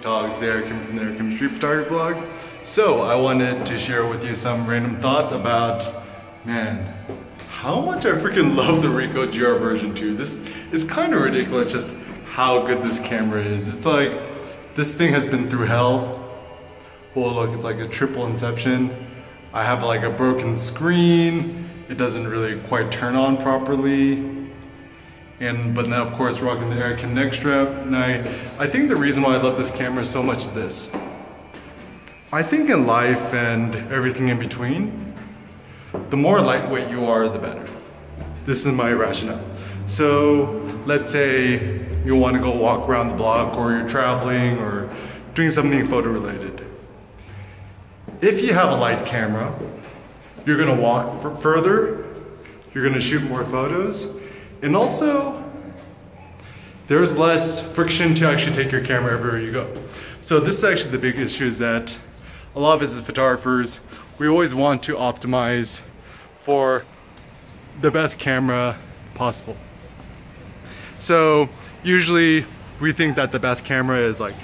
Talks, the Eric Kim from the Eric Kim Street Photography blog. So I wanted to share with you some random thoughts about, man, how much I freaking love the Ricoh GR version 2. This is kind of ridiculous just how good this camera is. It's like, this thing has been through hell. Well, look, it's like a triple inception. I have like a broken screen. It doesn't really quite turn on properly. But now, of course, rocking the Eric Kim neck strap. And I think the reason why I love this camera so much is this. I think in life and everything in between, the more lightweight you are, the better. This is my rationale. So let's say you want to go walk around the block, or you're traveling or doing something photo related. If you have a light camera, you're going to walk further, you're going to shoot more photos. And also, there's less friction to actually take your camera everywhere you go. So this is actually the big issue, is that a lot of us as photographers, we always want to optimize for the best camera possible. So usually we think that the best camera is like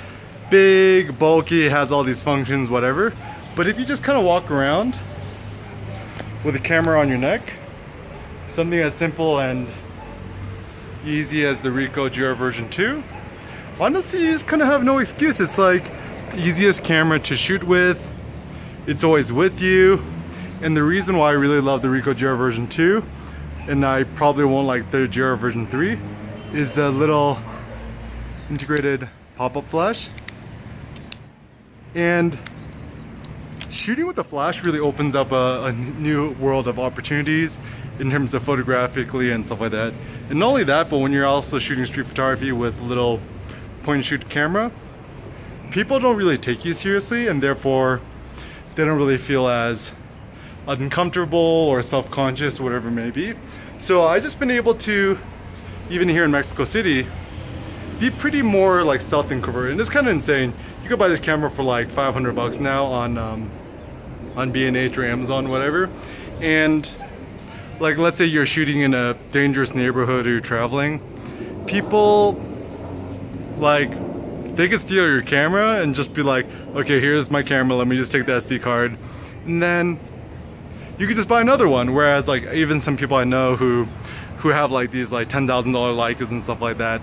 big, bulky, has all these functions, whatever. But if you just kind of walk around with a camera on your neck, something as simple and easy as the Ricoh GR version 2, honestly, you just kind of have no excuse. It's like the easiest camera to shoot with. It's always with you. And the reason why I really love the Ricoh GR version 2, and I probably won't like the GR version 3, is the little integrated pop-up flash. And shooting with the flash really opens up a new world of opportunities in terms of photographically and stuff like that. And not only that, but when you're also shooting street photography with a little point and shoot camera, people don't really take you seriously, and therefore they don't really feel as uncomfortable or self-conscious or whatever it may be. So I just been able to, even here in Mexico City, be pretty more like stealth and covert. And it's kind of insane. You could buy this camera for like 500 bucks now on B&H or Amazon, whatever. And like, let's say you're shooting in a dangerous neighborhood or you're traveling, people, like, they could steal your camera and just be like, okay, here's my camera, let me just take the SD card. And then you could just buy another one. Whereas like even some people I know who have like these like $10,000 Leicas and stuff like that,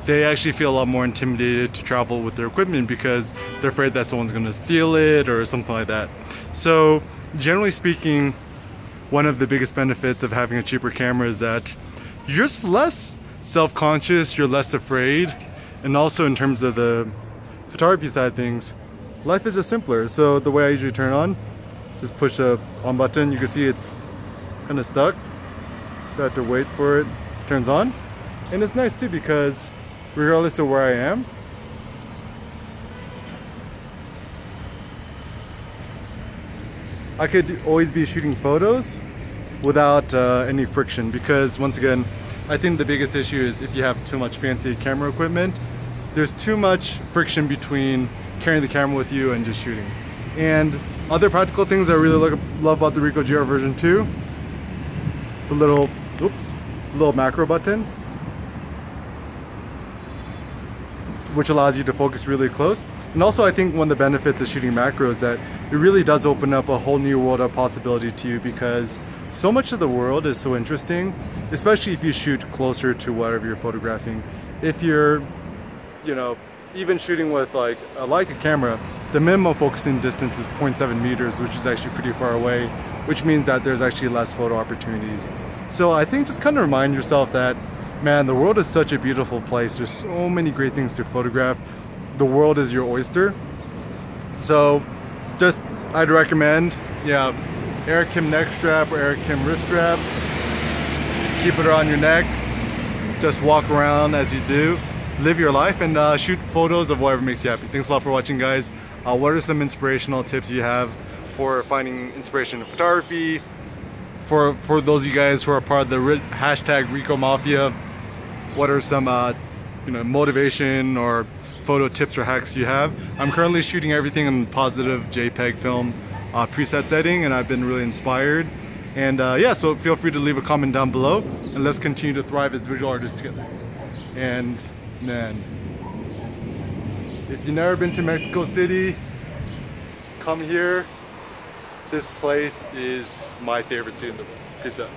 they actually feel a lot more intimidated to travel with their equipment because they're afraid that someone's gonna steal it or something like that. So generally speaking, one of the biggest benefits of having a cheaper camera is that you're just less self-conscious, you're less afraid, and also in terms of the photography side of things, life is just simpler. So the way I usually turn on, just push a on button. You can see it's kind of stuck, so I have to wait for it. It turns on, and it's nice too because regardless of where I am, I could always be shooting photos without any friction, because once again, I think the biggest issue is if you have too much fancy camera equipment, there's too much friction between carrying the camera with you and just shooting. And other practical things I really love about the Ricoh GR version 2, the little macro button, which allows you to focus really close. And also I think one of the benefits of shooting macro is that it really does open up a whole new world of possibility to you, because so much of the world is so interesting, especially if you shoot closer to whatever you're photographing. If you're, you know, even shooting with like a Leica camera, the minimum focusing distance is 0.7 meters, which is actually pretty far away, which means that there's actually less photo opportunities. So I think just kind of remind yourself that, man, the world is such a beautiful place. There's so many great things to photograph. The world is your oyster. So just, I'd recommend, yeah, Eric Kim neck strap or Eric Kim wrist strap. Keep it around your neck. Just walk around as you do. Live your life and shoot photos of whatever makes you happy. Thanks a lot for watching, guys. What are some inspirational tips you have for finding inspiration in photography? For those of you guys who are part of the hashtag Ricoh Mafia, what are some motivation or photo tips or hacks you have? I'm currently shooting everything in positive JPEG film preset setting, and I've been really inspired. And yeah, so feel free to leave a comment down below, and let's continue to thrive as visual artists together. And man, If you've never been to Mexico City, come here. This place is my favorite city in the world. Peace out.